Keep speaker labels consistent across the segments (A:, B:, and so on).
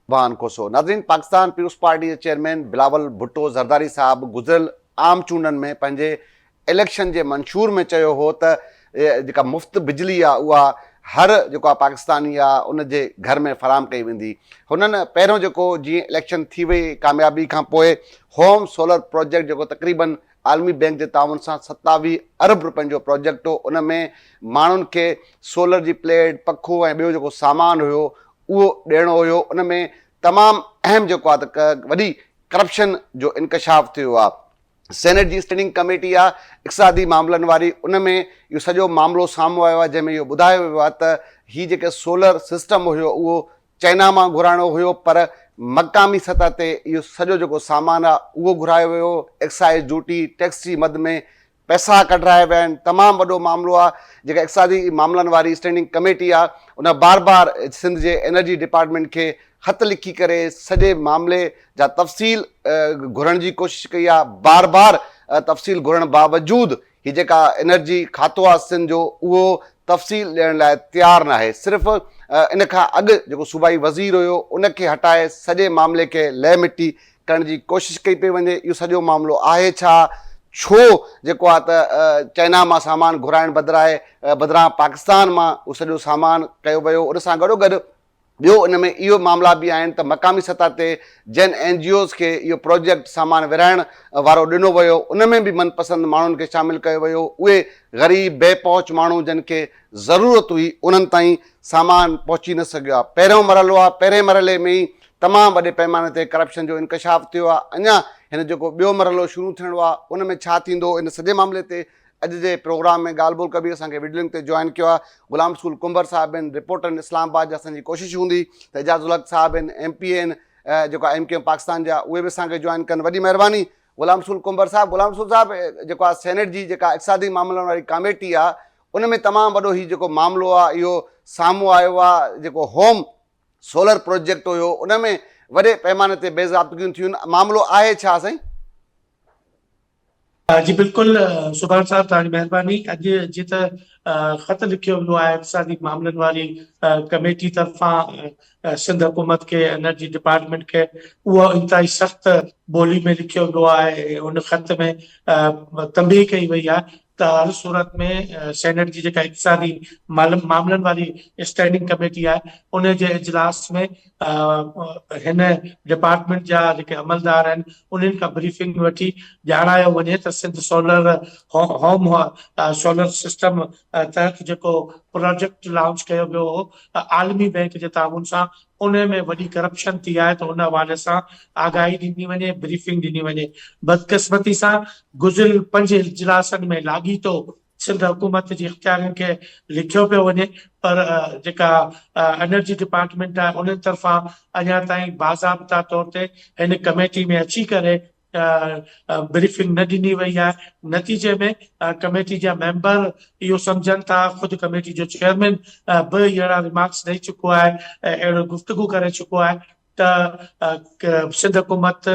A: वान कोसो नाज़रीन, Pakistan people's party जे chairman Bilawal Bhutto Zardari साहब गुज़िरियल आम चूंडनि में पंहिंजे इलेक्शन जे मंशूर में चयो हो त जेका मुफ़्त बिजली आहे उहा हर जेको आहे पाकिस्तानी आहे उन जे घर में फराहम कई वेंदी। हुननि पहिरियों जेको जीअं इलेक्शन थी वई कामयाबी खां पोइ होम सोलर प्रोजेक्ट जेको तक़रीबन आलमी बैंक जे ताउन सां 27 अरब रुपयनि जो प्रोजेक्ट हो, उन में माण्हुनि खे सोलर जी प्लेट, पखो ऐं ॿियो जेको सामान हुयो उहो ॾियणो हुयो। उन में तमामु अहम जेको आहे त वॾी करप्शन जो इंकशाफ थियो आहे। सेनेट जी स्टैंडिंग कमेटी आहे इक़्तिसादी मामलनि वारी, उन में इहो सॼो मामिलो साम्हूं आयो आहे, जंहिंमें इहो ॿुधायो वियो आहे त हीअ जेके सोलर सिस्टम हुयो उहो चाइना मां घुराइणो हुयो, पर मक़ामी सतह ते इहो सॼो जेको सामान आहे उहो घुरायो वियो। एक्साइज ड्यूटी टैक्स जी मद में पैसा कढाया विया आहिनि। तमामु वॾो मामिलो आहे। जेका इक़्तिसादी मामलनि वारी स्टैंडिंग कमेटी आहे उन बार बार सिंध जे एनर्जी डिपार्टमेंट खे ख़त लिखी करे सॼे मामले जा तफ़सील घुरण जी कोशिशि कई आहे। बार बार तफ़सील घुरण बावजूदि हीअ जेका एनर्जी खातो आहे सिंध जो उहो तफ़सील ॾियण लाइ तयारु न आहे। सिर्फ़ु इन खां अॻु जेको सूबाई वज़ीर हुयो उनखे हटाए सॼे मामले खे लह मिटी करण जी कोशिशि कई पई वञे। इहो सॼो मामिलो आहे छा? छो जेको आहे त चाइना मां सामान घुराइण बदिरां पाकिस्तान मां उहो सॼो सामान कयो वियो। उन सां गॾोगॾु ॿियो इन में इहो मामला बि आहिनि त मक़ामी सतह ते जिन NGOs खे इहो प्रोजेक्ट सामान विराइण वारो ॾिनो वियो उन में बि मनपसंद माण्हुनि खे शामिलु कयो वियो। उहे ग़रीब बेपहुच माण्हू जिन खे ज़रूरत हुई उन्हनि ताईं सामान पहुची न सघियो आहे। पहिरियों मरहलो आहे, पहिरें मरहले में ई तमामु वॾे पैमाने ते करप्शन जो इंकशाफ थियो आहे। अञा हिन जेको ॿियो मरहलो शुरू थियणो आहे उन में छा थींदो, इन सॼे मामले ते अॼु जे प्रोग्राम में ॻाल्हि ॿोल कबी। असांखे वीडियो लिंक ते जॉइन कयो आहे ग़ुलाम रसूल कुंबर साहिब आहिनि, रिपोर्टर आहिनि इस्लामाबाद जा। असांजी कोशिशि हूंदी त एजाज़ उल हक़ साहिब आहिनि, MP आहिनि जेको MKM पाकिस्तान जा, उहे बि असांखे जॉइन कनि। वॾी महिरबानी ग़ुलाम रसूल कुंबर साहिब। ग़ुलाम रसूल साहिब, जेको आहे सेनेट जी जेका इक़्तिसादी मामलनि वारी कमेटी आहे उन में तमामु वॾो हीउ जेको मामिलो आहे इहो साम्हूं आयो आहे। जेको होम सोलर प्रोजेक्ट हुयो उन में वॾे पैमाने ते बेज़ाब्तगियूं थियूं। मामिलो आहे छा साईं?
B: जी बिल्कुल सुभान साहब, तव्हांजी महिरबानी। अॼु जीअं त ख़त लिखियो वियो आहे इक़्तिसादी मामलनि वारी कमेटी तरफ़ां सिंध हुकूमत खे, एनर्जी डिपार्टमेंट खे, उहो इंतिहाई सख़्त ॿोली में लिखियो वियो आहे। उन ख़त में तंबीह कई वई आहे त हर सूरत में सेनेट जी जेका इक़्तिसादी मामलनि वारी स्टैंडिंग कमेटी आहे उन जे इजलास में हिन डिपार्टमेंट जा जेके अमलदार आहिनि उन्हनि खां ब्रीफिंग वठी ॼाणायो वञे त Sindh solar home solar system तहत जेको प्रोजेक्ट लॉन्च कयो वियो हो आलमी बैंक जे ताउन सां, उन में वॾी करप्शन थी आहे। त उन हवाले सां आगाही ॾिनी वञे, ब्रीफिंग ॾिनी वञे। बदकिस्मती सां गुज़िरियल 5 इजलासनि में लाॻीतो सिंध हुकूमत जी इख़्तियारनि खे लिखियो पियो वञे, पर जेका एनर्जी डिपार्टमेंट आहे उन्हनि तरफ़ां अञा ताईं बाज़ाब्ता तौर ते हिन कमेटी में अची करे ब्रीफिंग न ॾिनी वई आहे। नतीजे में कमेटी जा मेंबर इहो सम्झनि था, ख़ुदि कमेटी जो चेयरमैन बि अहिड़ा रिमार्क्स ॾेई चुको आहे, अहिड़ो गुफ़्तगू करे चुको आहे त सिंध हुकूमत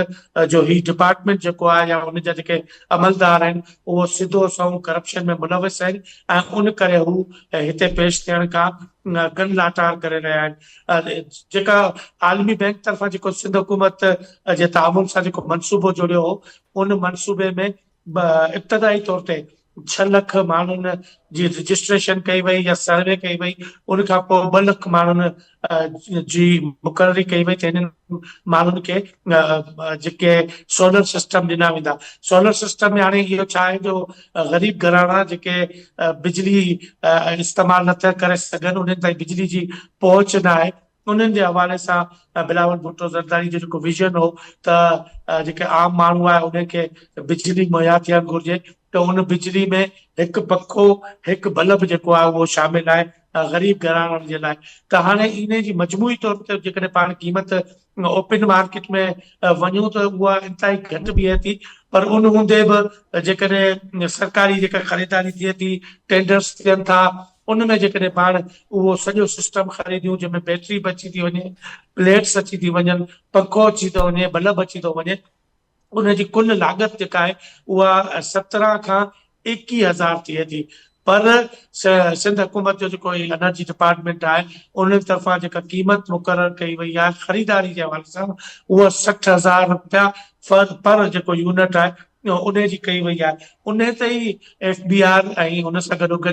B: जो ही डिपार्टमेंट जेको आहे या उन जा जेके अमलदार आहिनि उहो सिधो सऊं करप्शन में मुलविस आहिनि ऐं उन करे हू हिते पेश थियण खां कन लाटार करे रहिया आहिनि। जेका आलमी बैंक तरफ़ां जेको सिंध हुकूमत जे ताउन सां जेको मनसूबो जुड़ियो हो उन मनसूबे में इब्तदाई तौर ते 6 लख माण्हुनि जी रजिस्ट्रेशन कई वई या सर्वे कई वई। उन खां पोइ 2 लख माण्हुनि जी मुक़ररी कई वई त हिननि माण्हुनि खे जेके सोलर सिस्टम ॾिना वेंदा। सोलर सिस्टम में हाणे इहो छा आहे जो ग़रीब घराना जेके बिजली इस्तेमालु नथा करे सघनि, उन्हनि ताईं बिजली जी पहुच न आहे, उन्हनि जे हवाले सां बिलावल भुट्टो ज़रदारी जो जेको विज़न हो त जेके आम माण्हू आहे उनखे बिजली मुहैया थियणु घुरिजे, त उन बिजली में हिकु पखो, हिकु बल्ब जेको आहे उहो शामिल आहे ग़रीब घराननि जे लाइ। त हाणे इन जी मजमूई तौर ते जेकॾहिं पाण क़ीमत ओपन मार्केट में वञूं त उहा इंतिहाई घटि बीहे थी, पर उन हूंदे बि जेकॾहिं सरकारी जेका ख़रीदारी थिए थी, टेंडर्स थियनि था, उनमें जेकॾहिं पाण उहो सॼो सिस्टम ख़रीदियूं जंहिंमें बैटरी बि अची थी वञे, प्लेट्स अची थी वञनि, पंखो अची थो वञे, बल्ब अची थो वञे, उनजी कुल लागत जेका आहे उहा 17 खां 21 हज़ार थिए थी। पर सिंध हुकूमत जो जेको एनर्जी डिपार्टमेंट आहे उन तरफ़ां जेका क़ीमत मुक़ररु कई वई आहे ख़रीदारी जे हवाले सां उहा 60,000 रुपया पर जेको यूनिट आहे उन जी कई वई आहे। उन ते ई FBR ऐं उन सां गॾोगॾु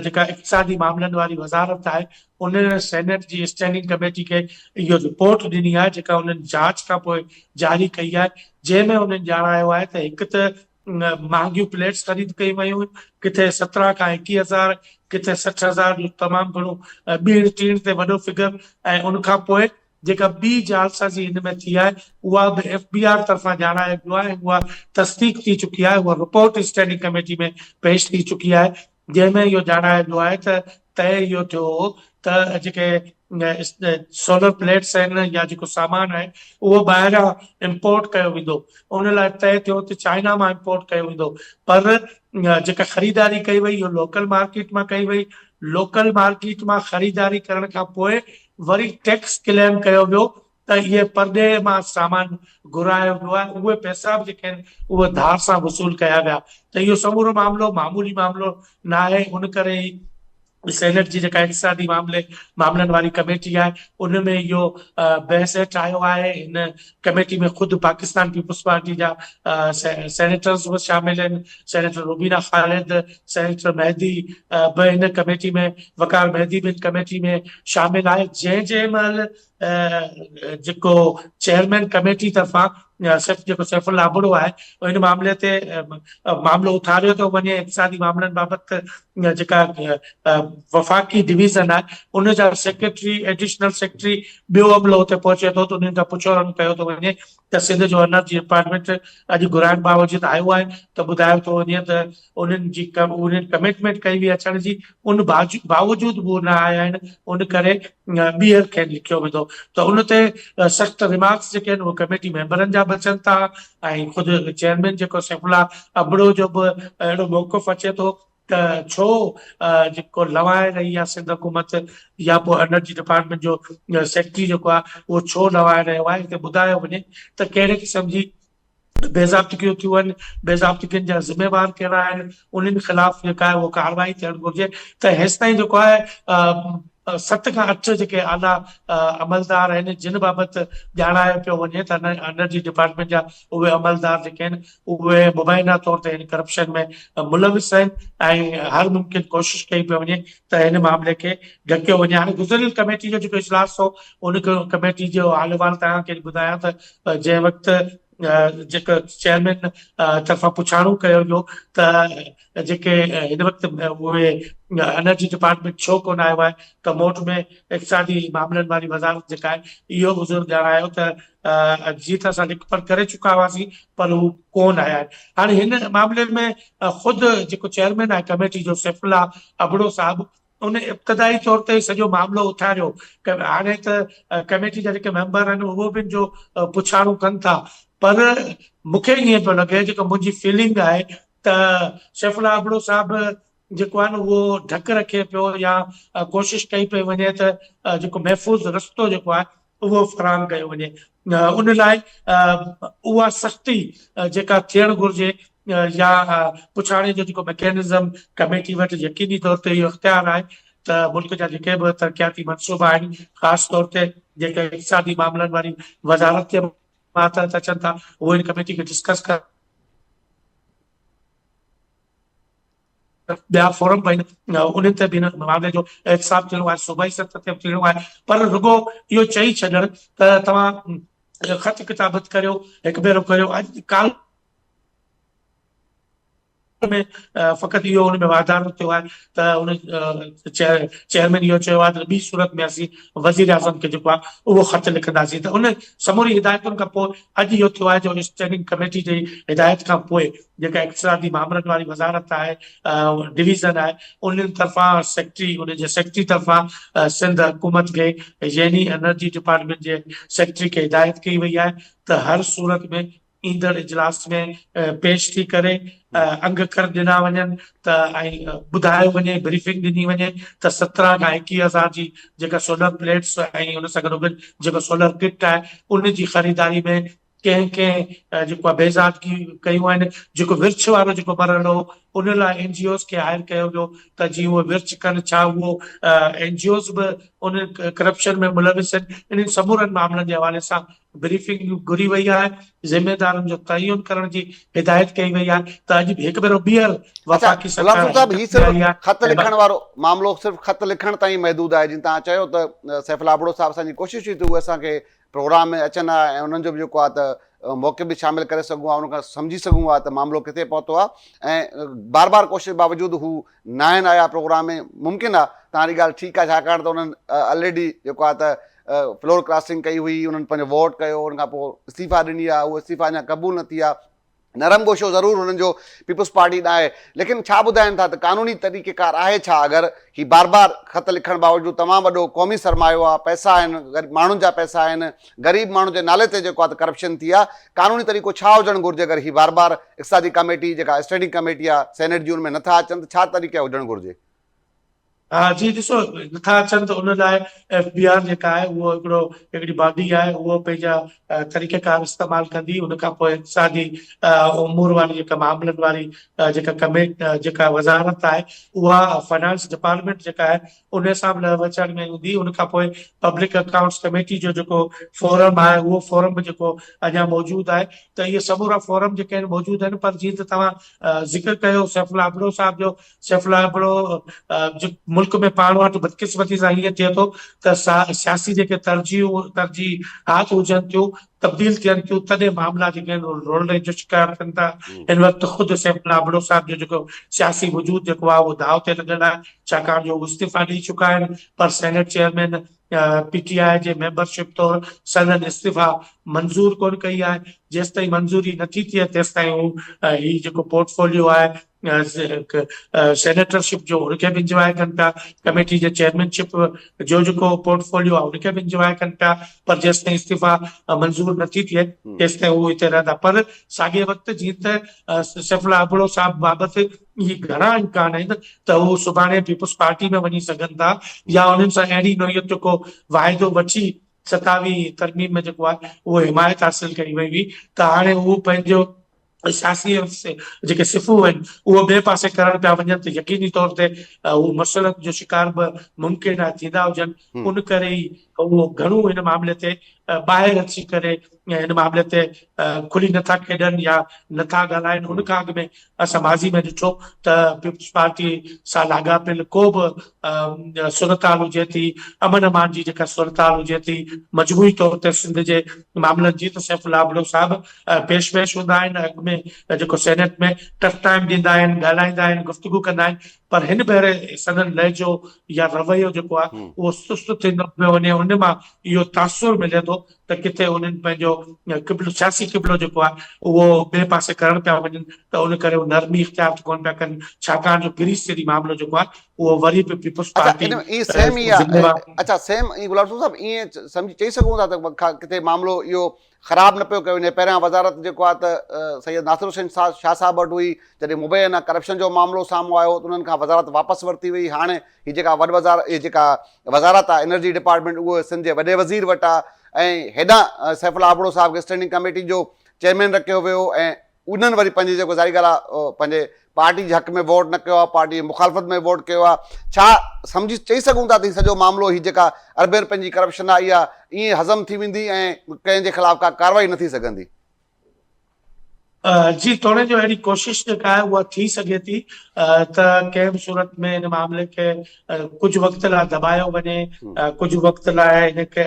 B: जेका इक़्तिसादी मामलनि वारी वज़ारत आहे उन सेनेट जी स्टैंडिंग कमेटी खे इहो रिपोर्ट ॾिनी आहे जेका उन्हनि जांच खां पोइ जारी कई आहे, जंहिंमें उन्हनि ॼाणायो आहे त हिकु त महांगियूं प्लेट्स ख़रीद कई वयूं, किथे 17 खां 21,000, किथे 60,000 जो तमामु घणो ॿीण टीण ते वॾो फिगर। ऐं उनखां पोइ जेका ॿी जालसाज़ी हिन में थी आहे उहा बि FBR तरफ़ां ॼाणायो वियो आहे, उहा तस्दीक थी चुकी आहे, उहा रिपोर्ट स्टैंडिंग कमेटी में पेश थी चुकी आहे, जंहिंमें इहो ॼाणायो वियो आहे त तय इहो थियो हो त जेके सोलर प्लेट्स आहिनि या जेको सामान आहे उहो ॿाहिरां इम्पोर्ट कयो वेंदो, उन लाइ तय थियो त चाइना मां इम्पोर्ट कयो वेंदो। पर जेका ख़रीदारी कई वई इहो लोकल मार्केट मां कई वई। लोकल मार्केट मां ख़रीदारी करण खां पोइ वरी टैक्स क्लेम कयो वियो त इहे परॾे मां सामान घुरायो वियो आहे, उहे पैसा बि जेके आहिनि उहे धार सां वसूल कया विया। त इहो समूरो मामिलो मामूली मामिलो न आहे। उन करे ई सेनेट जी जेका इक़्तिसादी मामलनि वारी कमेटी आहे उनमें इहो बहस हेठि आयो आहे। हिन कमेटी में ख़ुदि पाकिस्तान पीपुल्स पार्टी जा सेनेटर्स बि शामिल आहिनि, सेनेटर रुबीना ख़ालिद, सेनेटर मेहदी बि हिन कमेटी में, वकार मेहदी बि हिन कमेटी में शामिल आहे। जंहिं महिल जेको चेयरमैन कमेटी तरफ़ां जेको सैफुल्ला अबड़ो आहे हिन मामले ते मामिलो उथारियो थो वञे। इक़्तिसादी मामलनि बाबति जेका वफ़ाक़ी डिवीज़न आहे उन जा सेक्रेटरी, एडिशनल सेक्रेटरी ॿियो अमलो हुते पहुचे थो त उन्हनि खां पुछोरन कयो थो वञे त सिंध जो एनर्जी डिपार्टमेंट अॼु घुराइण बावजूदि आयो आहे त ॿुधायो थो वञे त उन्हनि कमिटमेंट कई हुई अचण जी, उन बावजूदि उहे न आया आहिनि, उन करे ॿीहर खेनि लिखियो वेंदो। त उन ते सख़्तु रिमार्क्स जेके आहिनि उहे कमेटी मेंबरनि जा बि अचनि था ऐं ख़ुदि चेयरमैन जेको सैफुल्ला अबड़ो जो बि अहिड़ो मौक़िफ़ अचे थो त छो जेको लवाए रही आहे सिंध हुकूमत या पोइ एनर्जी डिपार्टमेंट जो सेक्रेटरी जेको आहे उहो छो लवाए रहियो आहे, हिते ॿुधायो वञे त कहिड़े क़िस्म जी बेज़ाब्तियूं थियूं आहिनि, बेज़ाब्तियुनि जा ज़िम्मेवार कहिड़ा आहिनि, उन्हनि ख़िलाफ़ जेका आहे उहा कार्रवाई थियणु घुरिजे। त हेसि ताईं जेको आहे 7 खां 8 जेके आला अमलदार आहिनि जिन बाबति ॼाणायो पियो वञे त एनर्जी डिपार्टमेंट जा उहे अमलदार जेके आहिनि उहे मुबैना तौर ते हिन करप्शन में मुलविस आहिनि ऐं हर मुमकिन कोशिशि कई पियो वञे त हिन मामले खे ढकियो वञे। हाणे गुज़िरियल कमेटी जो जेको इजलास हो उन कमेटी जो हाल अहिवाल तव्हांखे ॿुधायां त जंहिं वक़्तु जेका चेयरमैन तरफ़ां पुछाणो कयो वियो त जेके हिन वक़्तु उहे एनर्जी डिपार्टमेंट छो कोन आयो आहे त मोट में इक़्तिसादी मामलनि वारी वज़ारत जेका आहे इहो बुज़ुर्ग ॼाणायो त जीअं त असां लिखपढ़ करे चुका हुआसीं पर हू कोन आया आहिनि। हाणे हिन मामले में ख़ुदि जेको चेयरमैन आहे कमेटी जो सैफुल्ला अबड़ो साहिबु उन इब्तिदाई तौर ते सॼो मामिलो उथारियो। हाणे त कमेटी जा जेके मेंबर आहिनि उहो बि जो पुछाणो कनि था, पर मूंखे ईअं पियो लॻे जेको मुंहिंजी फीलिंग आहे त सैफुल्ला अबड़ो साहिबु जेको आहे न उहो ढक रखे पियो या कोशिशि कई पई वञे त जेको महफ़ूज़ रस्तो जेको आहे उहो फ़राहम कयो वञे। उन लाइ उहा सख़्ती जेका थियणु घुरिजे या पुछाणे जो जेको मैकेनिज़म कमेटी वटि यकीनी तौर ते इहो इख़्तियार आहे त मुल्क जा जेके बि तरक़ियाती मनसूबा आहिनि ख़ासि तौर ते जेके इक़्तिसादी मामलनि वारी वज़ारत जे मातहत अचनि था उहे हिन कमेटी खे डिस्कस कर ॿिया फोरम बि आहिनि उन्हनि ते बि हिन मामले जो एहतिसाब थियणो आहे, सूबाई सतह ते थियणो आहे। पर रुॻो इहो चई छॾणु त तव्हां ख़त किताबत करियो, हिकु भेरो करियो। अॼु काल में फ़क़ति इहो हुन में वाधारो थियो आहे त उन चेयरमैन इहो चयो आहे त ॿी सूरत में असीं वज़ीर आज़म खे जेको आहे उहो ख़त लिखंदासीं। त उन समूरी हिदायतुनि खां पोइ अॼु इहो थियो आहे जो स्टैंडिंग कमेटी जी हिदायत खां पोइ जेका इक़्तिसादी मामलनि वारी वज़ारत आहे डिवीज़न आहे उन्हनि तरफ़ां सेक्रेटरी, उनजे सेक्रेटरी तरफ़ां सिंध हुकूमत खे यानी एनर्जी डिपार्टमेंट जे सेक्रेटरी खे हिदायत कई वई आहे त हर सूरत में ईंदड़ इजलास में पेश थी करे अंग कर ॾिना वञनि त ऐं ॿुधायो वञे, ब्रीफिंग ॾिनी वञे त 17 खां 21,000 जी जेका सोलर प्लेट्स ऐं उन सां गॾोगॾु जेको सोलर किट आहे उन जी ख़रीदारी में कंहिं जेको आहे बेज़ादगी कयूं आहिनि, जेको विर्छ वारो जेको मरल हो उन लाइ NGOs खे हायर कयो वियो त जीअं उहे विर्च कनि, छा उहो NGOs बि उन करप्शन में मुलविस आहिनि। इन्हनि समूरनि मामलनि जे हवाले सां ब्रीफिंग घुरी वई आहे, ज़िमेदारनि जो तयन करण जी हिदायत कई वई आहे त अॼु हिकु भेरो ॿीहर
A: अच्छा
B: वफ़ाक़ी
A: गुलाम
B: सरकार
A: साहब, ही सिर्फ़
B: आई आहे
A: ख़त
B: ऐं
A: लिखण वारो मामलो सिर्फ़ ख़त लिखण ताईं महदूद आहे? जीअं तव्हां चयो त सैफुल आबड़ो साहब असांजी कोशिशि हुई त उहे असांखे प्रोग्राम में अचनि हा ऐं उन्हनि जो बि जेको आहे त मौक़े बि शामिल करे सघूं हा, उनखां सम्झी सघूं हा त मामिलो किथे पहुतो आहे। ऐं बार बार कोशिशि बावजूदि हू न आहिनि आया प्रोग्राम में। मुमकिन आहे तव्हांजी ॻाल्हि ठीकु आहे, छाकाणि त उन्हनि ऑलरेडी जेको आहे त फ्लोर क्रॉसिंग कई हुई, उन्हनि पंहिंजो वोट कयो, उनखां पोइ इस्तीफ़ा ॾिनी आहे, उहो इस्तीफ़ा अञा क़बूल न थी आहे। नरम गोशो ज़रूरु हुननि जो पीपुल्स पार्टी न आहे, लेकिन छा ॿुधाइनि था त कानूनी तरीक़ेकार आहे छा? अगरि ही बार बार ख़त लिखण बावजूदि तमामु वॾो क़ौमी सरमायो आहे, पैसा आहिनि, माण्हुनि जा पैसा आहिनि, ग़रीब माण्हू जे नाले ते जेको आहे त करप्शन थी आहे, कानूनी तरीक़ो छा हुजणु घुरिजे? अगरि ही बार बार इक़्तिसादी कमेटी जेका स्टैंडिंग कमेटी आहे सेनेट जी, उनमें नथा अचनि त छा तरीक़ा हुजणु घुरिजे?
B: हा जी, ॾिसो, नथा अचनि त उन लाइ FBR जेका आहे उहो हिकिड़ी बॉडी आहे, उहो पंहिंजा तरीक़ेकार इस्तेमालु कंदी। उनखां पोइ इक़्तिसादी उमूर वारी जेका मामलनि वारी जेका वज़ारत आहे, उहा फाइनेंस डिपार्टमेंट जेका आहे उन सां बि विचण में हूंदी। उनखां पोइ पब्लिक अकाउंट्स कमेटी जो जेको फोरम आहे, उहो फोरम बि जेको अञा मौजूदु आहे। त इहे समूरा फोरम जेके आहिनि मौजूदु आहिनि। पर जीअं त तव्हां ज़िक्र कयो सैफुल आबड़ो साहब जो, सैफुल आबड़ो मुल्क में पाण वटि बदकिस्मती सां हीअं थिए थो त सियासी जेके तरजीहात हुजनि थियूं, तब्दील थियनि थियूं, तॾहिं मामला जेके आहिनि रोलने जो शिकार थियनि था। हिन वक़्तु ख़ुदि सैफुल आबड़ो साहब जो जेको सियासी वजूद जेको आहे उहो दाव ते लॻल आहे, छाकाणि जो इस्तीफ़ा ॾेई चुका आहिनि। पर सेनेट चेयरमैन PTI जे मेंबरशिप तौरु संदन इस्तीफ़ा मंज़ूर कोन कई आहे। जेसि ताईं मंज़ूरी नथी थिए तेसि ताईं हू ही जेको पोर्टफोलियो आहे सेनेटरशिप जो, उनखे बि इंजॉय कनि पिया। कमेटी जे चेयरमैनशिप जो जेको पोर्टफोलियो आहे उनखे बि इंजॉय कनि पिया। पर जेसि ताईं इस्तीफ़ा मंज़ूर नथी थिए तेसि ताईं उहो हिते रहंदा। पर साॻिए वक़्तु जीअं त सैफुल आबड़ो साहब बाबति इहे घणा इम्कान आहिनि त हू सुभाणे पीपुल्स पार्टी में वञी सघनि था, या उन्हनि सां अहिड़ी नोयत जेको वाइदो वठी 27 तरमीम में जेको आहे उहो हिमायत हासिल कई वई हुई, त हाणे हू पंहिंजो सियासी जेके सिफ़ूं आहिनि उहो ॿिए पासे करण पिया वञनि त यकीनी तौर ते हू मसइलनि जो शिकार बि मुमकिन आहे थींदा हुजनि। उन करे ई उहो घणो हिन मामले ते ॿाहिरि अची करे हिन मामले ते खुली नथा खेॾनि या नथा ॻाल्हाइनि। उन खां अॻु में असां माज़ी में ॾिठो त पीपुल्स पार्टी सां लाॻापियल को बि सूरताल हुजे थी, अमन अमान जी जेका सूरताल हुजे थी मजमूई तौर ते सिंध जे मामलनि जी, त सैफुल आबड़ो साहब पेशवेश हूंदा आहिनि, अॻु में जेको सेनेट में टफ टाइम ॾींदा आहिनि, ॻाल्हाईंदा आहिनि, गुफ़्तगू कंदा आहिनि। पर हिन भेरे सदन लहजो या रवैयो जेको आहे उहो सुस्त थींदो पियो वञे। उन मां इहो तासुर मिले थो त किथे उन्हनि पंहिंजो क़िबलो, सियासी क़िबलो जेको आहे उहो ॿिए पासे करण पिया वञनि, त उन करे उहे नरमी इख़्तियार कोन पिया कनि, छाकाणि जो ग्रीस जहिड़ी मामलो जेको आहे उहो वरी बि पीपुल्स पार्टी
A: अच्छा सेम गुलाम साहब ईअं सम्झी चई सघूं था त किथे मामिलो इहो ख़राबु न पियो कयो वञे? पहिरियां वज़ारत जेको आहे त सैयद नासिर हुसैन शाह साहब वटि हुई, जॾहिं मुबैना करप्शन जो मामिलो साम्हूं आयो त उन्हनि खां वज़ारत वापसि वरिती वई। हाणे हीअ जेका जेका वज़ारत आहे एनर्जी डिपार्टमेंट, उहो सिंध जे वॾे वज़ीर वटि आहे। ऐं हेॾां सैफुल आबड़ो साहब खे स्टैंडिंग कमेटी जो चेयरमैन रखियो वियो ऐं उन्हनि वरी पंहिंजी जेको ज़ाहिर ॻाल्हि आहे पंहिंजे पार्टी जे हक़ में वोट न कयो आहे, पार्टी जी मुखालफ़त में वोट कयो आहे। छा सम्झी चई सघूं था त सॼो मामिलो हीअ जेका अरबे रुपयनि जी करप्शन आहे इहा ईअं हज़म थी वेंदी ऐं कंहिंजे ख़िलाफ़ का कार्रवाई न थी सघंदी?
B: जी, तोड़े जो अहिड़ी कोशिशि जेका आहे उहा थी सघे थी त कंहिं बि सूरत में हिन मामले खे कुझु वक़्त लाइ दॿायो वञे, कुझु वक़्त लाइ हिनखे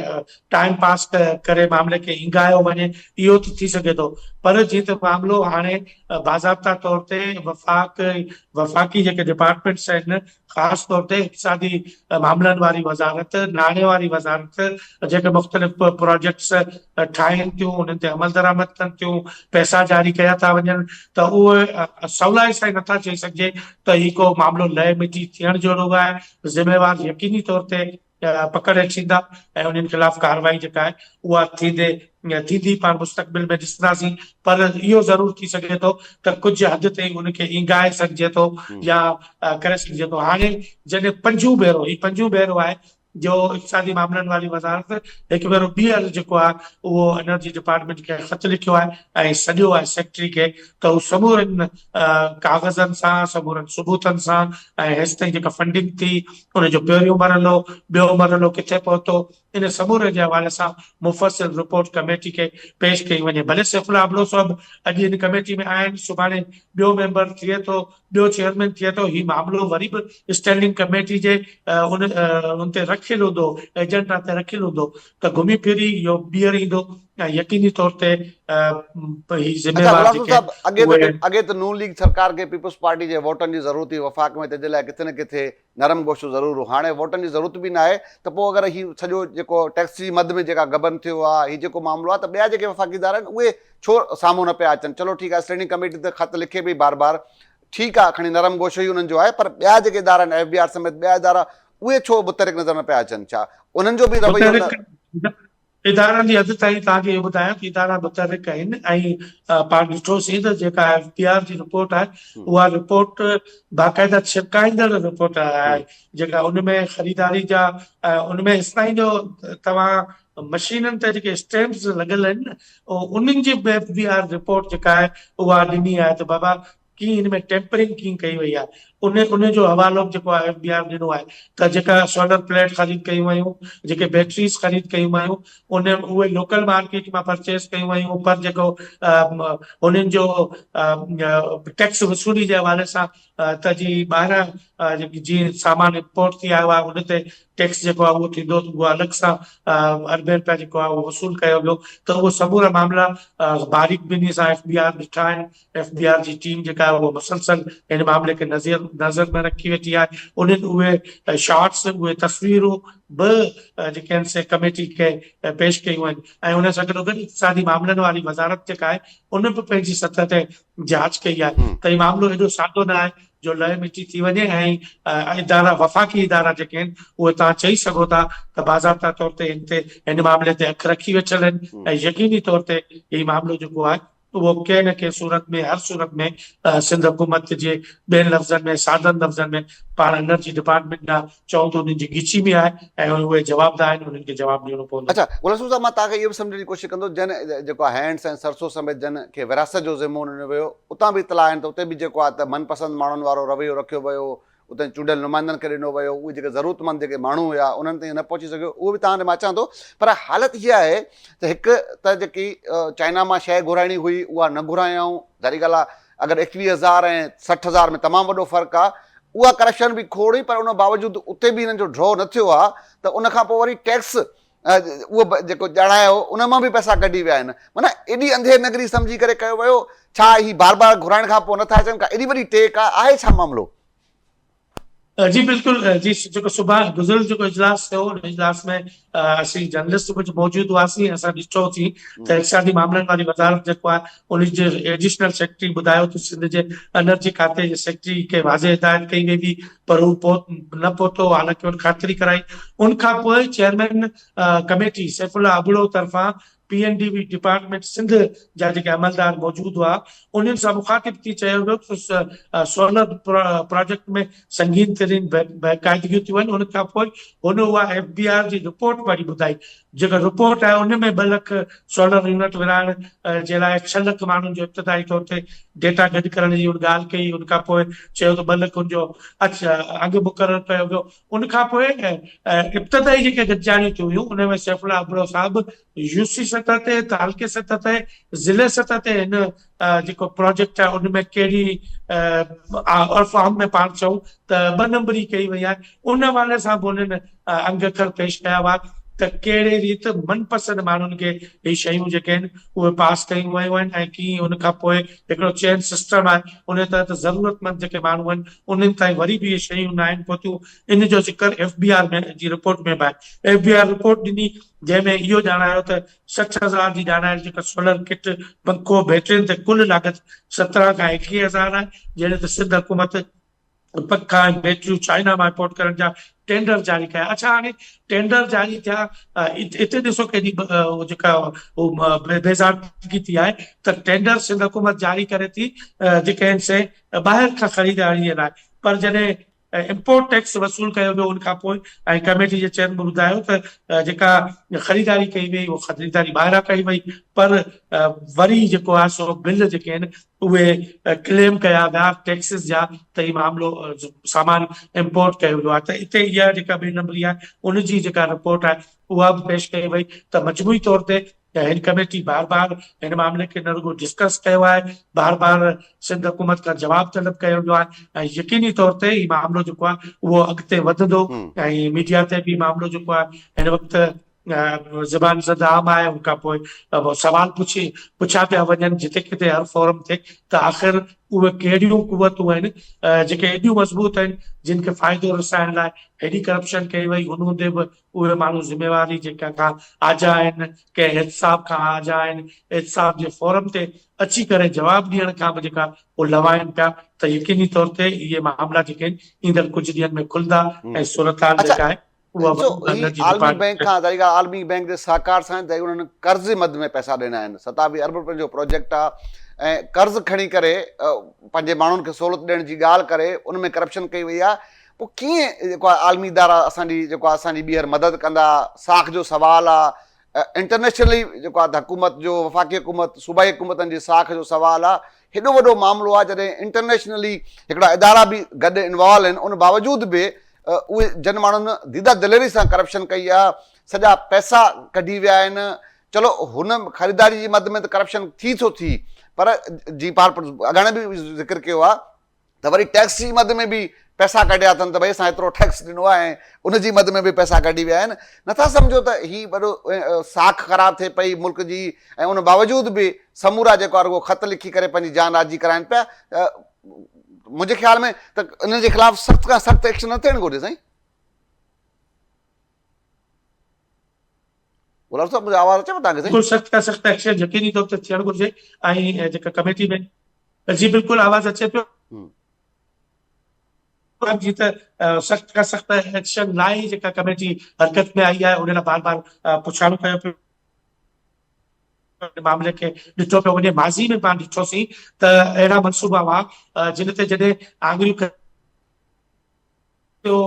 B: टाइम पास करे मामले खे ईंगायो वञे, इहो त थी सघे थो। पर जीअं त मामिलो हाणे बाज़ाब्ता तौर ते वफ़ाक़ी जेके डिपार्टमेंट्स आहिनि, ख़ासि तौर ते इक़्तिसादी मामलनि वारी वज़ारत, नाणे वारी वज़ारत, जेके मुख़्तलिफ़ प्रोजेक्ट्स ठाहिनि थियूं, उन्हनि ते अमल दरामद कनि थियूं, पैसा जारी कया था वञनि, त उहे सवलाई सां नथा चई सघिजे त ही को मामिलो लय मिटी थियण जहिड़ो आहे। ज़िम्मेवार यकीनी तौर ते पकड़े थींदा ऐं उन्हनि ख़िलाफ़ कार्रवाई जेका आहे उहा थींदी पाण मुस्तक़बिल में ॾिसंदासीं। पर इहो ज़रूरु थी सघे थो त कुझु हद ताईं उनखे ईंगाए सघिजे थो या करे सघिजे थो। हाणे जॾहिं पंजूं भेरो आहे जो इक़्तिसादी मामलनि वारी वज़ारत हिकु भेरो ॿीहर जेको आहे उहो एनर्जी डिपार्टमेंट खे ख़त लिखियो आहे ऐं सॼो आहे सेक्रेटरी खे त हू समूरनि कागज़नि सां समूरनि सबूतनि सां ऐं हेसि ताईं जेका फंडिंग थी उनजो पहिरियों मरहलो ॿियो मरहलो किथे पहुतो इन समूरे जे हवाले सां मुफ़सिल रिपोर्ट कमेटी खे पेश कई वञे। भले सैफुल्ला अबलो साहब अॼु हिन कमेटी में आहिनि, सुभाणे ॿियो मेंबर थिए थो, ॿियो चेयरमैन थिए थो, हीउ मामिलो वरी बि स्टैंडिंग कमेटी जे उन ते रखियलु हूंदो, एजेंडा ते रखियलु हूंदो त घुमी फिरी इहो ॿीहर ईंदो ऐं यकीनी तौर ते ही
A: अच्छा
B: ज़िम्मेवार
A: गुलाम
B: जेके
A: साहब,
B: उहे
A: अॻे त नून लीग सरकार खे पीपल्स पार्टी जे वोटनि जी ज़रूरत हुई वफ़ाक़ में, तंहिंजे लाइ किथे न किथे नरम गोशो ज़रूरु हो। हाणे वोटनि जी ज़रूरत बि न आहे त पोइ अगरि हीउ सॼो जेको टैक्स जी मद में जेका गबन थियो आहे, हीउ जेको मामिलो आहे, त ॿिया जेके वफ़ाक़ीदार आहिनि उहे छो साम्हूं न पिया अचनि? चलो ठीकु आहे, स्टैंडिंग कमेटी त ख़त लिखे पई बार बार, ठीकु आहे, खणी नरम गोशो ई उन्हनि जो आहे, पर ॿिया जेके इदारा आहिनि FBI समेत ॿिया इदारा उहे छो मुतहरिक नज़र न पिया अचनि? छा उन्हनि जो बि रवैयो न?
B: इदारनि जी हद ताईं तव्हांखे इहो ॿुधायां त इदारा मुतहरिक आहिनि ऐं पाण ॾिठोसीं त जेका FBR जी रिपोर्ट आहे उहा रिपोर्ट बाक़ाइदा छिकाईंदड़ रिपोर्ट आहे, जेका उनमें ख़रीदारी जा उनमें इस्ताईं जो तव्हां मशीननि ते जेके स्टैम्प्स लॻल आहिनि उन्हनि जी बि FBR रिपोर्ट जेका आहे उहा ॾिनी आहे त बाबा कीअं हिन में टेम्परिंग कीअं कई वई आहे, उन जो हवालो जेको आहे FBR ॾिनो आहे त जेका सोलर प्लेट ख़रीद कयूं वयूं, जेके बैटरीज़ ख़रीद कयूं वयूं, उहे लोकल मार्केट मां परचेस कयूं वयूं, पर जेको उन्हनि जो टैक्स वसूली जे हवाले सां त जी ॿाहिरां जेकी जीअं सामान इम्पोर्ट थी आयो आहे उन ते टैक्स जेको आहे उहो थींदो, उहो अलॻि सां अरबे रुपया जेको आहे उहो वसूल कयो वियो, त उहो समूरा मामला बारीक बिनी सां FBR ॾिठा आहिनि। FBR जी टीम जेका आहे उहो मुसलसल हिन मामले खे नज़र में रखी वेठी आहे। उन्हनि उहे शॉट्स, उहे तस्वीरूं बि जेके आहिनि से कमेटी खे पेश कयूं आहिनि ऐं उन सां गॾोगॾु इक़्तिसादी मामलनि वारी वज़ारत जेका आहे उन बि पंहिंजी सतह ते जांच कई आहे त हीउ मामिलो एॾो सादो न आहे जो लहे मिटी थी वञे ऐं इदारा वफ़ाक़ी इदारा जेके आहिनि उहे तव्हां चई सघो था त बाज़ाब्ता तौर ते हिन मामले ते अखि रखी वेठल आहिनि ऐं यकीनी तौर ते हीउ मामिलो जेको आहे उहो कंहिं न कंहिं सूरत में, हर सूरत में सिंध हुकूमत जे ॿियनि लफ़्ज़नि में, सादनि लफ़्ज़नि में पाण एनर्जी डिपार्टमेंट ॾांहुं चऊं त उन्हनि जी ॻिची में आहे ऐं उहे जवाबदार आहिनि, उन्हनि खे जवाबु ॾियणो पवंदो।
A: अच्छा गुलसूर साहब, मां तव्हांखे इहो बि सम्झण जी कोशिशि कंदो, जन जेको हैंड्स ऐं सरसो समेत जन खे विरासत जो ज़िम्मो ॾिनो वियो, उतां बि इतला आहिनि त उते बि जेको आहे त मनपसंदि माण्हुनि वारो रवैयो रखियो वियो, उते चूंडियल नुमाइंदनि खे ॾिनो वियो, उहे जेके ज़रूरतमंद जेके माण्हू हुआ उन्हनि ताईं न पहुची सघियो, उहो बि तव्हां मां अचां थो। पर हालत इहा आहे त हिकु त जेकी चाइना मां शइ घुराइणी हुई उहा न घुरायऊं, ज़ारी ॻाल्हि आहे, अगरि 21,000 ऐं 60,000 में तमामु वॾो फ़र्क़ु आहे, उहा करप्शन बि खोड़ हुई, पर उन बावजूदि उते बि हिननि जो ड्रॉ न थियो आहे, त उन खां पोइ वरी टैक्स उहो जेको ॼाणायो उन मां बि पैसा कढी विया आहिनि। माना एॾी अंधेर नगरी सम्झी करे कयो वियो, छा ही बार बार घुराइण खां पोइ नथा अचनि का? एॾी वॾी टेक आहे छा मामिलो?
B: जी बिल्कुलु जी, जेको सुभाणे गुज़िरियल जेको इजलास थियो उन इजलास में असीं जर्नलिस्ट कुझु मौजूदु हुआसीं, असां ॾिठोसीं त इक़्तिसादी मामलनि वारी वज़ारत जेको आहे उन जे एडिशनल सेक्रेटरी ॿुधायो त सिंध जे एनर्जी खाते जे सेक्रेटरी खे वाज़े हिदायत कई वई हुई, पर हू न पहुतो, हालांकि उन ख़ातिरी कराई। उन खां पोइ चेयरमैन कमेटी सैफुल्ला अबड़ो तरफ़ां PNDB डिपार्टमेंट सिंध जा जेके अमलदार मौजूदु हुआ उन्हनि सां मुखातिब थी चयो वियो त सोलर प्रोजेक्ट में संगीन तरीन बेक़ाइदगियूं थियूं आहिनि। उन खां पोइ हुन उहा FBR जी रिपोर्ट पढ़ी ॿुधाई, जेका रिपोर्ट आहे उन में 2 लख सोलर यूनिट विराइण जे लाइ 6 लख माण्हुनि जो इब्तिदाई तौर ते डेटा गॾु करण जी उन ॻाल्हि कई। उन खां पोइ चयो त 2 लख जो अघु मुक़ररु कयो वियो। उन खां पोइ इब्तिदाई जेके गॾिजाणियूं थियूं हुयूं उन में सैफुल्ला अबड़ो साहब UC सतह ते, तालके सतह ते, ज़िले सतह ते हिन जेको प्रोजेक्ट आहे उनमें कहिड़ी फॉर्म में पाण चऊं त 2 नंबरी कई वई आहे, उन हवाले सां बि उन्हनि अंग अखर पेश कया हुआ त कहिड़े रीति मनपसंदि माण्हुनि खे इहे शयूं जेके आहिनि उहे पास कयूं वयूं आहिनि ऐं कीअं उन खां पोइ हिकिड़ो चेन सिस्टम आहे, उन तहत ज़रूरतमंद जेके माण्हू आहिनि उन्हनि ताईं वरी बि इहे शयूं न आहिनि पहुतियूं। इन जो ज़िक्र FBR जी रिपोर्ट में बि आहे। FBR रिपोर्ट ॾिनी जंहिंमें इहो ॼाणायो त 60,000 जी ॼाणायल जेका सोलर किट, पंखो, बैटरियुनि ते कुल लागत 17 खां 21,000 आहे, जहिड़े त सिंध हुकूमत पंखा ऐं बैटरियूं चाइना मां इम्पोर्ट करण जा टेंडर जारी कया। अच्छा, हाणे टेंडर जारी थिया, हिते ॾिसो केॾी जेका बेज़ारगी थी आहे त टेंडर सिंध हुकूमत जारी करे थी जेके आहिनि से ॿाहिरि खां ख़रीदारीअ लाइ, पर जॾहिं इम्पोर्ट टैक्स वसूल कयो वियो। उनखां पोइ ऐं कमेटी जे चेयरमैन ॿुधायो त जेका ख़रीदारी कई वई उहा ख़रीदारी ॿाहिरां कई वई, पर वरी जेको आहे सो बिल जेके आहिनि उहे क्लेम कया विया टैक्सिस जा, त हीउ मामिलो सामान इम्पोर्ट कयो वियो आहे। त हिते इहा जेका 2 नंबरी आहे उनजी जेका रिपोर्ट आहे उहा बि पेश कई वई। त मजमूई तौर ते हिन कमेटी बार बार हिन मामले खे न रुगो डिस्कस कयो आहे, बार बार सिंध हुकूमत खां जवाब तलब कयो वियो आहे, ऐं यकीनी तौर ते हीउ मामिलो जेको आहे उहो अॻिते वधंदो। ऐं मीडिया ते बि मामिलो जेको आहे हिन वक़्तु ज़बान ज़द आम आहे। उनखां पोइ सवाल पुछिया पिया वञनि जिते किथे हर फोरम ते, त आख़िर उहे कहिड़ियूं कुवतूं आहिनि जेके एॾियूं मज़बूत आहिनि जिन खे फ़ाइदो रसाइण लाइ हेॾी करप्शन कई वई। हुन हूंदे बि उहे माण्हू ज़िम्मेवारी जेका खां आजा आहिनि, कंहिं एहतसाब खां आजा आहिनि, एहतसाब जे फोरम ते अची करे जवाब ॾियण खां बि जेका उहे लवाइनि पिया। त यकीनी तौर ते इहे मामला जेके आहिनि ईंदड़ कुझु ॾींहंनि में खुलंदा ऐं सूरत हाल जेका आहे उहा एनर्जी
A: आलमी बैंक
B: डिपार्टमेंट
A: खां तरीक़ा आलमी बैंक जे साकार सां उन्हनि कर्ज़ मद में पैसा ॾिना आहिनि। 27 अरब रुपयनि जो प्रोजेक्ट आहे ऐं कर्ज़ खणी करे पंहिंजे माण्हुनि खे सहूलियत ॾियण जी ॻाल्हि करे उन में करप्शन कई वई आहे। पोइ कीअं जेको आहे आलमी इदारा असांजी जेको आहे असांजी ॿीहर मदद कंदा? साख जो सुवालु आहे, इंटरनेशनली जेको आहे हुकूमत जो वफ़ाक़ी हुकूमत सूबाई हुकूमतनि जी साख जो सुवालु आहे। हेॾो वॾो मामिलो आहे जॾहिं इंटरनेशनली हिकिड़ा इदारा बि गॾु इन्वॉल्व आहिनि, उन बावजूदि बि उहे जन माण्हुनि दीदा दिलेरी सां करप्शन कई आहे, सॼा पैसा कढी विया आहिनि। चलो हुन ख़रीदारी जी मद में त करप्शन थी थो थी, पर जी पार अॻाणे बि ज़िक्र कयो आहे त वरी टैक्स जी मद में बि पैसा कढिया अथनि, त भई असां एतिरो टैक्स ॾिनो आहे ऐं उनजी मद में बि पैसा कढी विया आहिनि। नथा सम्झो त हीउ वॾो साख ख़राबु थिए पई मुल्क जी, ऐं उन बावजूदि बि समूरा जेको आहे रुगो ख़त लिखी करे पंहिंजी जान राज़ी कराइनि पिया। मुंहिंजे ख़्याल में त इन जे ख़िलाफ़ सख़्त खां सख़्तु एक्शन न थियणु घुरिजे साईं। गुलाब साहब मुंहिंजो आवाज़ अचेव तव्हांखे साईं?
B: बिल्कुलु सख़्त खां सख़्तु एक्शन यकीनी तौर ते थियणु घुरिजे। ऐं जेका कमेटी में जी बिल्कुलु आवाज़ अचे पियो जी, त सख़्त खां सख़्तु एक्शन लाइ जेका कमेटी हरकत में आई आहे उन लाइ बार बार पुछाणो कयो पियो, मामले खे ॾिठो पियो वञे। माज़ी में पाण ॾिठोसीं त अहिड़ा मनसूबा हुआ जिन ते जॾहिं आङुरियूं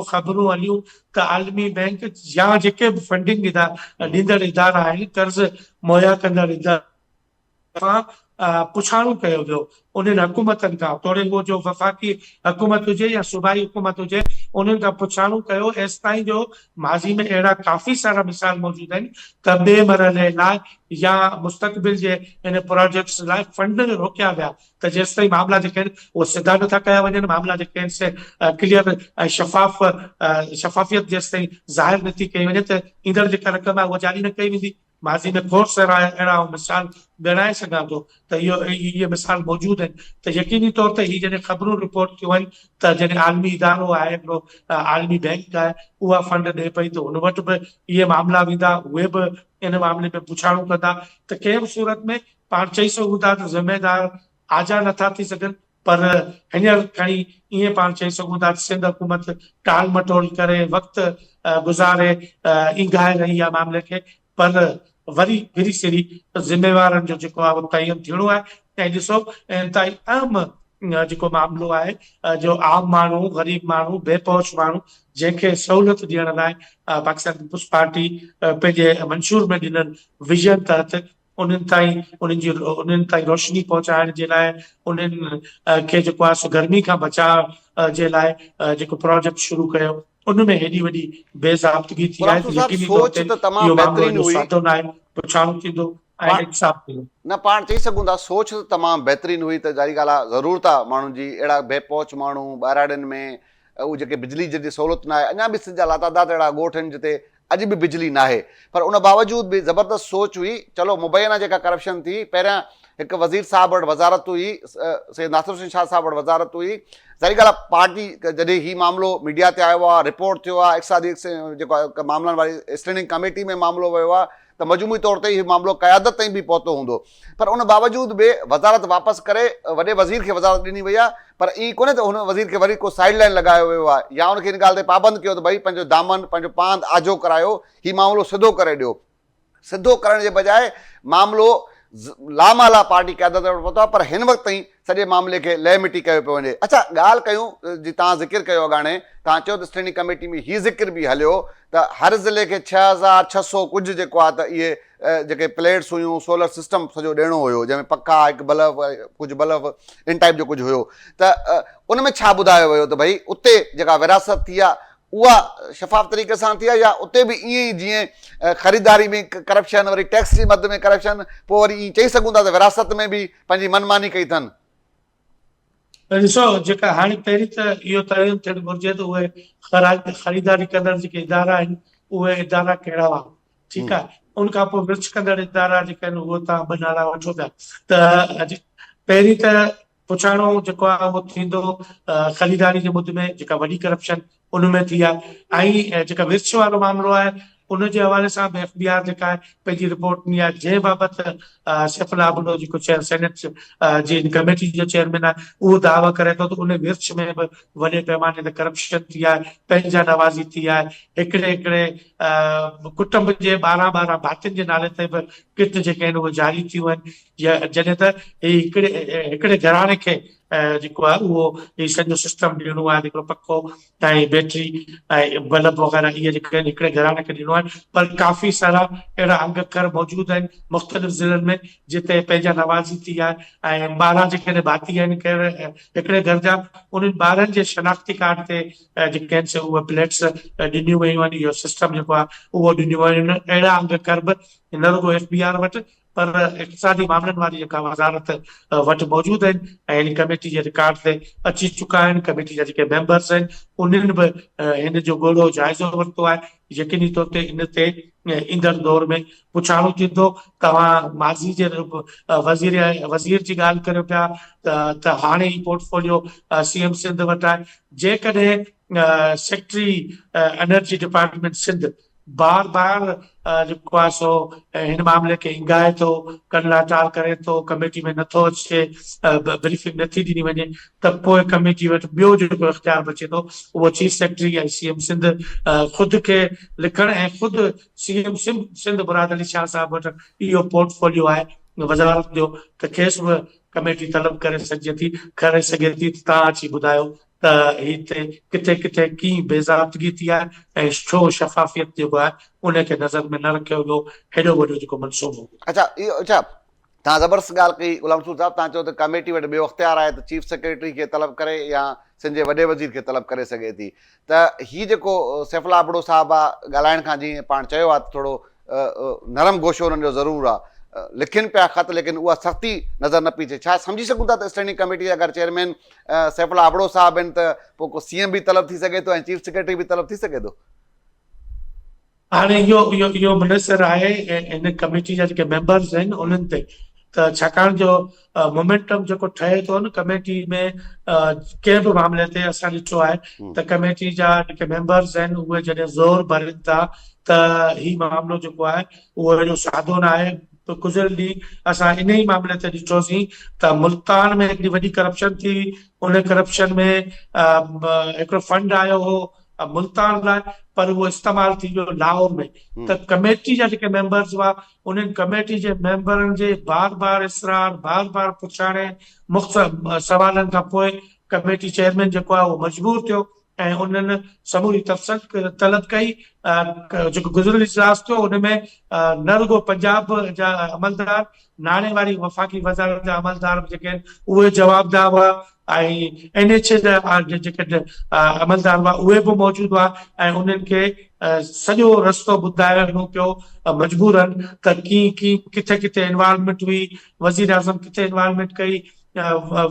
B: ख़बरूं हलियूं त आलमी बैंक या जेके बि फंडिंग ॾींदड़ इदारा आहिनि, कर्ज़ मुहैया कंदड़ इदारा पुछाणो कयो वियो उन्हनि हुकूमतनि खां, तोड़े उहो जो वफ़ाक़ी हुकूमत हुजे या सूबाई हुकूमत हुजे, उन्हनि खां पुछाणो कयो। एसि ताईं जो माज़ी में अहिड़ा काफ़ी सारा मिसाल मौजूद आहिनि त ॿिए मरहले लाइ या मुस्तक़बिल जे इन प्रोजेक्ट्स लाइ फंड रोकिया विया, त जेसि ताईं मामला जेके आहिनि उहे सिधा नथा कया वञनि, मामला जेके आहिनि से क्लियर ऐं शफ़ाफ़ियत जेसि ताईं ज़ाहिर नथी कई वञे त ईंदड़ जेका रक़म आहे उहा जारी न कई वेंदी। माज़ी में खोड़ सारा अहिड़ा मिसाल ॻणाए सघां थो त इहे मिसाल मौजूदु आहिनि। त यकीनी तौर ते हीअ जॾहिं ख़बरूं रिपोर्ट थियूं आहिनि त जॾहिं आलमी इदारो आहे हिकिड़ो आलमी बैंक आहे उहा फंड ॾिए पई, त हुन वटि बि इहे मामला वेंदा, उहे बि इन मामले में पुछाणो कंदा। त कंहिं बि सूरत में पाण चई सघूं था त ज़िम्मेदार आजा नथा थी सघनि, पर हींअर खणी ईअं पाण चई सघूं था सिंध हुकूमत टाल मटोल करे वक़्तु गुज़ारे ईंघाए रही आहे मामले खे, पर वरी घिरी सिरी ज़िम्मेवारनि जो जेको आहे उहो तयन थियणो आहे। ऐं ॾिसो इंतिहाई अहम जेको मामिलो आहे जो आम माण्हू, ग़रीब माण्हू, बेपहुच माण्हू जंहिंखे सहूलियत ॾियण लाइ पाकिस्तान पीपुल्स पार्टी पंहिंजे मंशूर में ॾिनल विजन तहत उन्हनि ताईं रोशनी पहुचाइण जे लाइ, उन्हनि खे जेको आहे सो गर्मी खां बचाव जे लाइ जेको प्रोजेक्ट शुरू कयो, उनमें हेॾी वॾी बेज़ाब्तगी थी आहे। यकीनी तौर ते इहो मामलो एॾो सादो न आहे, पुछाणो थींदो ऐं इंसाफ़ थींदो।
A: न पाण चई सघूं था सोच त तमामु बहितरीनु हुई, त जारी ॻाल्हि आहे ज़रूरत आहे माण्हुनि जी, अहिड़ा बेपहुच माण्हू ॿाहिराड़ियुनि में उहे जेके बिजली जी सहूलियत न आहे। अञा बि सिंध जा लातादाद अहिड़ा ॻोठ आहिनि जिते अॼु बि बिजली न आहे, पर उन बावजूदि बि ज़बरदस्त सोच हुई। चलो मुबैना जेका करप्शन थी, पहिरियां हिकु वज़ीर साहब वटि वज़ारत हुई, सैयद नासिर हुसैन शाह साहब वटि वज़ारत हुई। ज़ाहिर ॻाल्हि आहे पार्टी जॾहिं हीउ मामिलो मीडिया ते आयो आहे, रिपोर्ट थियो आहे, इक़्तिसादी जेको आहे मामलनि वारी स्टैंडिंग कमेटी में मामिलो वियो आहे, त मजमूई तौर ते हीउ मामिलो क़यादत ताईं बि पहुतो हूंदो। पर उन बावजूदि बि वज़ारत वापसि करे वॾे वज़ीर खे वज़ारत ॾिनी वई आहे, पर ईअं कोन्हे त हुन वज़ीर खे वरी को साइड लाइन लॻायो वियो आहे या हुनखे इन ॻाल्हि ते पाबंद कयो त भई पंहिंजो दामन, पंहिंजो पांध आजो करायो, हीउ मामिलो सिधो करे ॾियो। सिधो करण जे बजाए मामिलो लामाला पार्टी क़यादत वटि पहुतो आहे, पर हिन वक़्त ताईं सॼे मामले खे लह मिटी कयो पियो वञे। अच्छा, ॻाल्हि कयूं जी, तव्हां ज़िक्र कयो अॻाणे, तव्हां चयो त स्टैंडिंग कमेटी में हीउ ज़िक्र बि हलियो त हर ज़िले खे 6600 कुझु जेको आहे त इहे जेके प्लेट्स हुयूं, सोलर सिस्टम सॼो ॾियणो हुयो, जंहिंमें पखा, हिकु बल्ब, कुझु बल्ब, इन टाइप जो कुझु हुयो। त उन में छा ॿुधायो वियो त भई उते जेका विरासत थी आहे उहा शफ़ाफ़ तरीक़े सां थी आहे, या उते बि ईअं ई जीअं ख़रीदारी में करप्शन, वरी टैक्स जी मद में करप्शन, पोइ वरी ईअं चई सघूं था त विरासत में बि पंहिंजी मनमानी कई अथनि?
B: ॾिसो, जेका हाणे पहिरीं त इहो तइम थियणु घुरिजे त उहे ख़रीदारी कंदड़ जेके इदारा आहिनि उहे इदारा कहिड़ा हुआ, ठीकु आहे। उन खां पोइ विर्छ कंदड़ इदारा जेके आहिनि उहे तव्हां ॿ नाला वठो पिया त पहिरीं त पुछाणो जेको आहे उहो थींदो ख़रीदारी जे मुद्दे में, जेका वॾी करप्शन उन में थी आहे। ऐं जेका विर्छ वारो मामिलो आहे उनजे हवाले सां बि FBI जेका आहे पंहिंजी रिपोर्ट ॾिनी आहे, जंहिं बाबति सैफुल आबुदो जेको सेनेट जी कमेटी जो चेयरमैन आहे उहो दावा करे थो त उन विर्छ में बि वॾे पैमाने ते करप्शन थी आहे, पंहिंजा नवाज़ी थी आहे। हिकिड़े हिकिड़े कुटुंब जे 12 भातियुनि जे नाले ते बि किट जेके आहिनि उहे जारी थियूं आहिनि, जॾहिं त हिकिड़े घराणे खे जेको आहे उहो ही सॼो सिस्टम ॾियणो आहे, हिकिड़ो पखो ऐं बैटरी ऐं बल्ब वग़ैरह इहे जेके आहिनि हिकिड़े घराणे खे ॾियणो आहे। पर काफ़ी सारा अहिड़ा अंग अखर मौजूदु आहिनि मुख़्तलिफ़ ज़िलनि में जिते पंहिंजा नवाज़ी थी आहे। ऐं 12 जेके भाती आहिनि हिकिड़े घर जा, उन्हनि 12 जे शनाख़्ती कार्ड ते जेके आहिनि से उहे प्लेट्स ॾिनियूं वयूं आहिनि, इहो सिस्टम जेको आहे उहो ॾिनियूं वयूं आहिनि। अहिड़ा अंग अखर बि न रुॻो FBI वटि पर इक़्तिसादी मामलनि वारी जेका वज़ारत वटि मौजूदु आहिनि ऐं इन कमेटी जे रिकॉर्ड ते अची चुका आहिनि। कमेटी जा जेके मेंबर्स आहिनि उन्हनि बि हिन जो ॻोल्हो जाइज़ो वरितो आहे। यकीनी तौर ते इन ते ईंदड़ दौर में पुछाणो थींदो। तव्हां माज़ी जे वज़ीर जी ॻाल्हि करियो पिया त हाणे ई पोर्टफोलियो CM सिंध वटि आहे। जेकॾहिं सेक्रेटरी एनर्जी डिपार्टमेंट सिंध बार बार जेको आहे सो हिन मामले खे इंगाए थो, कनलाटाल करे थो, कमेटी में नथो अचे, ब्रीफिंग नथी ॾिनी वञे, त पोइ कमेटी वटि ॿियो जेको इख़्तियार बचे थो उहो चीफ सेक्रेटरी ऐं CM सिंध ख़ुदि खे लिखणु ऐं ख़ुदि CM सिंध मुराद अली शाह साहिब वटि इहो पोर्टफोलियो आहे वज़ारत जो, त खेसि बि कमेटी तलब करे सघे थी। तव्हां अची ॿुधायो त हिते किथे किथे कीअं बेज़ाब्तगी थी आहे ऐं छो शफ़ाफ़ियत जेको आहे उनखे नज़र में न रखियो वियो हेॾो वॾो जेको मनसूबो।
A: अच्छा, इहो अच्छा तव्हां ज़बरदस्त ॻाल्हि कई गुलाम रसूल साहब। तव्हां चयो त कमेटी वटि ॿियो इख़्तियार आहे त चीफ सेक्रेटरी खे तलब करे या सिंध जे वॾे वज़ीर खे तलब करे सघे थी। त हीउ जेको सैफुल आबड़ो साहिबु आहे, ॻाल्हाइण खां जीअं पाण चयो आहे थोरो नरम गोशो हुननि जो ज़रूरु आहे, लिखनि पिया ख़त, लेकिन उहा सख़्ती नज़र न पई अचे। छा सम्झी सघूं था त स्टैंडिंग कमेटी जा अगरि चेयरमैन सैफुल आबड़ो साहिबु आहिनि त पोइ को CM बि तलब थी सघे थो ऐं चीफ सेक्रेटरी बि तलब थी सघे थो?
B: हाणे इहो मुनसर आहे हिन कमेटी जा जेके मेंबर्स आहिनि उन्हनि ते, त छाकाणि जो मोमेंटम जेको ठहे थो न कमेटी में कंहिं बि मामले ते असां ॾिठो आहे त कमेटी जा जेके मेंबर्स आहिनि उहे जॾहिं ज़ोर भरनि था त ही मामिलो जेको आहे उहो हेॾो सादो न आहे। गुज़िरियल ॾींहुं असां इन ई मामले ते ॾिठोसीं त मुल्तान में हिकिड़ी वॾी करप्शन थी। उन करप्शन में हिकिड़ो फंड आयो हो मुल्तान लाइ, पर उहो इस्तेमालु थी वियो लाहौर में। त कमेटी जा जेके मेंबर्स हुआ उन्हनि कमेटी जे मेंबरनि जे बार बार इसरार, बार बार पुछाणे मुख़्तलिफ़ सवालनि खां पोइ कमेटी चेयरमैन जेको आहे उहो मजबूर थियो ऐं उन्हनि समूरी तलब कई। जेको गुज़िरियल इजलास थियो उनमें न रुॻो पंजाब जा अमलदार, नाणे वारी वफ़ाक़ी वज़ारत जा अमलदार जेके आहिनि उहे जवाबदार हुआ ऐं NH जा जेके अमलदार हुआ उहे बि मौजूदु हुआ ऐं उन्हनि खे सॼो रस्तो ॿुधाइणो पियो मजबूरन त कीअं किथे किथे इन्वॉल्वमेंट हुई, वज़ीर आज़म किथे इन्वॉल्वमेंट कई,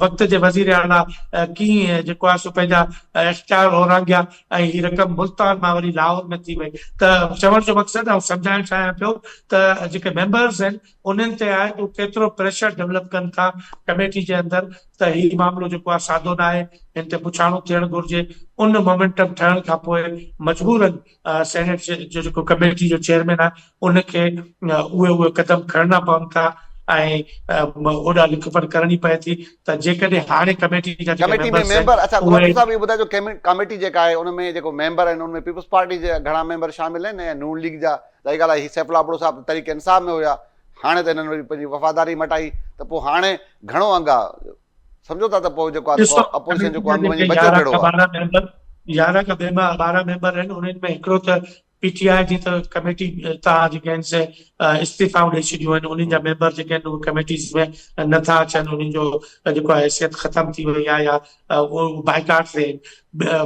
B: वक़्त जे वज़ीर आला कीअं जेको आहे सो पंहिंजा इख़्तियार ओरांगिया ऐं हीअ रक़म मुल्तान मां वरी लाहौर में थी वई। त चवण जो मक़सदु ऐं सम्झाइणु चाहियां पियो त जेके मेंबर्स आहिनि उन्हनि ते आहे त केतिरो प्रेशर डेवलप कनि था कमेटी जे अंदरि त हीउ मामिलो जेको आहे सादो न आहे, हिन ते पुछाणो थियणु घुरिजे। उन मोमेंटम ठहण खां पोइ मजबूरन सेनेट जो जेको कमेटी जो चेयरमैन आहे उनखे उहे क़दम खणणा पवनि था ऐं ओॾा लिखपढ़ करणी पए थी। त जेकॾहिं हाणे कमेटी जा
A: कमेटी में मेंबर, अच्छा गुलाम रसूल साहब इहो ॿुधाइजो कमेटी जेका आहे उनमें जेको मेंबर आहिनि उनमें पीपल्स पार्टी जा घणा मेंबर शामिल आहिनि ऐं नून लीग जा? ज़ाहिर ॻाल्हि आहे सैफुल आबड़ो साहब तहरीक इंसाफ़ में हुया, हाणे त हिननि वरी पंहिंजी वफ़ादारी मटाई त पोइ हाणे घणो अंग आहे सम्झो था त पोइ जेको आहे अपोज़िशन जेको आहे वञी बचो कहिड़ो आहे
B: 11 खां 12 मेंबर आहिनि उन्हनि में हिकिड़ो त पीटीआई जी त कमेटी तां जेके आहिनि से इस्तीफ़ा ॾेई छॾियूं आहिनि उन्हनि जा मेंबर जेके आहिनि उहे कमेटीज़ में नथा अचनि उन्हनि जो जेको आहे हैसियत ख़तम थी वई आहे या उहो बाइकाट थिए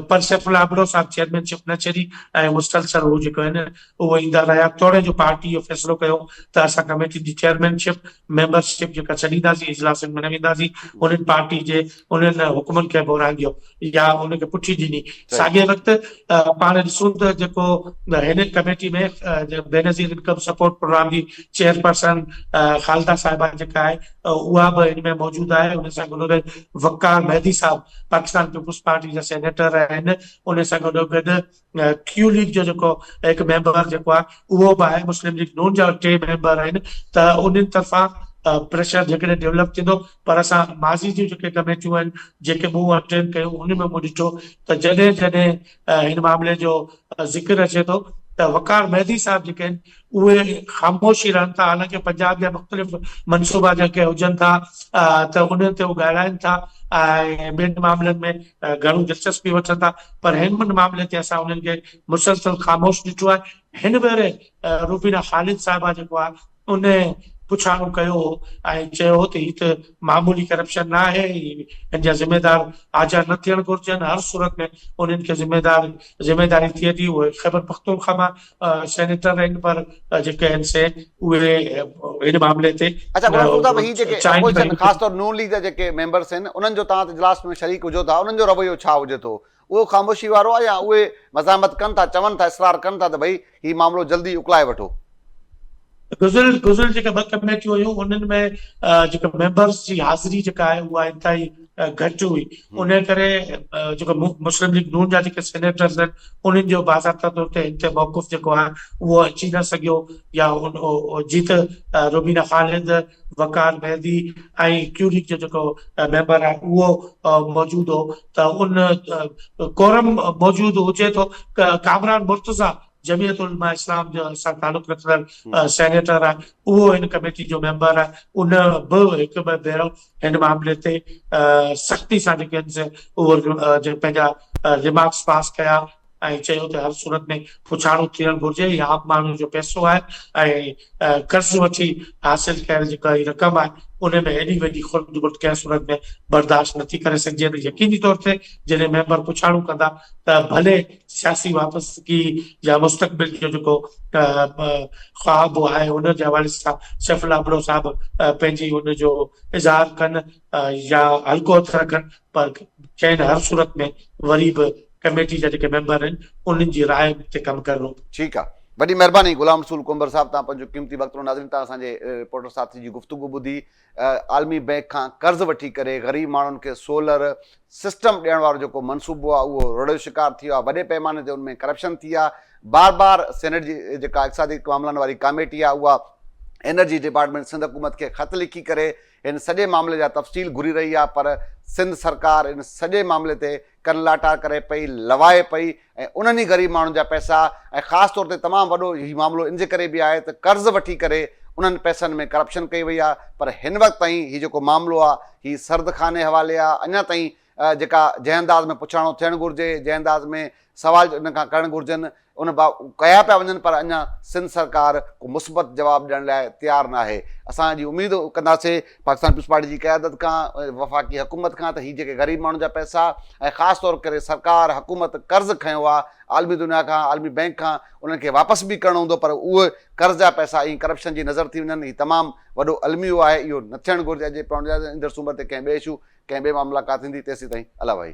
B: पर सैफुल्ला अबरो साहब चेयरमैनशिप न छॾी ऐं मुसलसल उहो जेको आहिनि उहो ईंदा रहिया तोड़े जो पार्टी इहो फ़ैसिलो कयो त असां कमेटी जी चेयरमैनशिप मेंबरशिप जेका छॾींदासीं इजलासनि में न वेंदासीं उन्हनि पार्टी जे उन्हनि हुकुमनि खे बोरांगियो या उनखे पुठी ॾिनी साॻिए वक़्तु पाण ॾिसूं त जेको हिन कमेटी में बेनज़ीर इनकम सपोर्ट प्रोग्राम जी चेयरपर्सन ख़ालिदा साहिबा जेका आहे उहा बि हिन में मौजूदु आहे उन सां गॾोगॾु वकार मेहदी साहब पाकिस्तान पीपुल्स पार्टी जा सेनेटर आहिनि उन सां गॾोगॾु क्यू लीग जो जेको हिकु मेंबर जेको आहे उहो बि आहे मुस्लिम लीग नून जा 3 मेंबर आहिनि त उन्हनि तरफ़ां प्रेशर जेकॾहिं डेवलप थींदो पर असां माज़ी जूं जेके कमेटियूं आहिनि जेके मूं अटेंड कयूं उन में मूं ॾिठो त जॾहिं जॾहिं हिन मामले जो ज़िक्र अचे थो त वकार मेहदी साहब जेके आहिनि उहे ख़ामोशी रहनि था हालांकि पंजाब जा मुख़्तलिफ़ मनसूबा जेके हुजनि था त उन्हनि ते उहे ॻाल्हाइनि था ऐं ॿियनि मामलनि में घणो दिलचस्पी वठनि था पर हिन मामले ते असां उन्हनि खे मुसलसल ख़ामोश ॾिठो आहे हिन भेरे रूबीना ख़ालिद साहिबा जेको आहे उन पुछाणो कयो हो ऐं चयो त हीअ त मामूली करप्शन न आहे हिन जा ज़िम्मेदार हाज़िर न थियणु घुरिजनि हर सूरत में उन्हनि खे ज़िम्मेदारी थिए थी उहे ख़ैबर पख्तूनख्वा मां सेनेटर आहिनि पर जेके आहिनि से उहे हिन मामले ते
A: अच्छा गुलाम रसूल साहब ही जेके अपोज़िशन ख़ासि तौर नून लीग जा जेके मेंबर्स आहिनि उन्हनि जो तव्हां इजलास में शरीक हुजो था उन्हनि जो रवैयो छा हुजे थो उहो ख़ामोशी वारो आहे या उहे मज़ामत कनि था चवनि था इसरार कनि था त भई हीउ मामिलो जल्दी उकलाए वठो
B: गुज़िरियल जेके 2 कमेटियूं हुयूं उन्हनि में जेके मेंबर्स जी हाज़िरी जेका आहे उहा इंतिहाई घटि हुई उन करे जेको मुस्लिम लीग नून जा जेके सेनेटर्स आहिनि उन्हनि जो बाज़ाब्ता तौर ते हिन ते मौक़ुफ़ जेको आहे उहो अची न सघियो या जीत रूबीना ख़ालिद वकार मेहदी ऐं क्यू लीग जो जेको मेंबर आहे उहो मौजूदु हो त उन कोरम मौजूदु हुजे थो कामरान मुर्तज़ा जमियत उलमा इस्लाम जो सां तालुक़ रखंदड़ सेनेटर आहे उहो हिन कमेटी जो मेंबर आहे उन बि हिकु ॿ भेरो हिन मामले ते सख़्ती सां जेके आहिनि से उहो पंहिंजा रिमार्क्स पास कया ऐं चयो त हर सूरत में पुछाणो थियणु घुरिजे या आम माण्हू जो पैसो आहे ऐं कर्ज़ वठी हासिल कयल जेका रक़म आहे उन में एॾी वॾी खुर्द बुर्द कंहिं सूरत में बर्दाश्त नथी करे सघिजे त यकीनी तौर ते जॾहिं मेंबर पुछाणो कंदा त भले सियासी वापसि या मुस्तक़बिल जो जेको ख्वाब आहे उन जे हवाले सां सैफुल्ला अबरो साहब पंहिंजी उनजो इज़हार कनि या हल्को हथ रखनि पर चइनि हर सूरत में वरी बि कमेटी जा जेके मेंबर आहिनि उन्हनि जी राय ते कमु करणो
A: ठीकु आहे वॾी महिरबानी गुलाम रसूल कुंबर साहब तव्हां पंहिंजो क़ीमती वक़्तु नाज़रीन तव्हां असांजे रिपोर्टर साथी जी गुफ़्तगू ॿुधी आलमी बैंक खां कर्ज़ वठी करे ग़रीब माण्हुनि खे सोलर सिस्टम ॾियण वारो जेको मनसूबो आहे उहो रोड़े शिकार थी वियो आहे वॾे पैमाने ते उनमें करप्शन थी आहे बार सेनेट जी जेका इक़्तिसादी मामलनि वारी कमेटी आहे उहा एनर्जी डिपार्टमेंट सिंध हुकूमत खे ख़त लिखी करे इन सॼे मामले जा तफ़सील घुरी रही आहे पर सिंध सरकार इन सॼे मामले ते कन लाटा करे पई लवाए पई ऐं उन्हनि ई ग़रीब माण्हुनि जा पैसा ऐं ख़ासि तौर ते तमामु वॾो हीउ मामिलो इन जे करे बि आहे त कर्ज़ वठी करे उन्हनि पैसनि में करप्शन कई वई आहे पर हिन वक़्तु ताईं हीउ जेको मामिलो आहे हीउ सरदखाने हवाले आहे अञा ताईं जेका जंहिं अंदाज़ में पुछाणो थियणु घुरिजे जंहिं अंदाज़ में सवाल इन खां करणु घुरिजनि उन कया पिया वञनि पर अञा सिंध सरकार को मुस्बत जवाबु ॾियण लाइ तयारु न आहे असांजी उमेद कंदासीं पाकिस्तान पीपुल्स पार्टी जी क़यादत खां वफ़ाक़ी हुकूमत खां त हीअ जेके ग़रीब माण्हुनि जा पैसा ऐं ख़ासि तौर करे सरकार हुकूमत कर्ज़ खयो आहे आलमी दुनिया खां आलमी बैंक खां उन्हनि खे वापसि बि करिणो हूंदो पर उहे कर्ज़ जा पैसा ई करप्शन जी नज़र थी वञनि हीउ तमामु वॾो अलमियो आहे इहो न थियणु घुरिजे अॼु ईंदड़ सूमर ते कंहिं ॿिए इशू कंहिं ॿिए मां मुलाक़ात थींदी तेसीं ताईं अला भाई।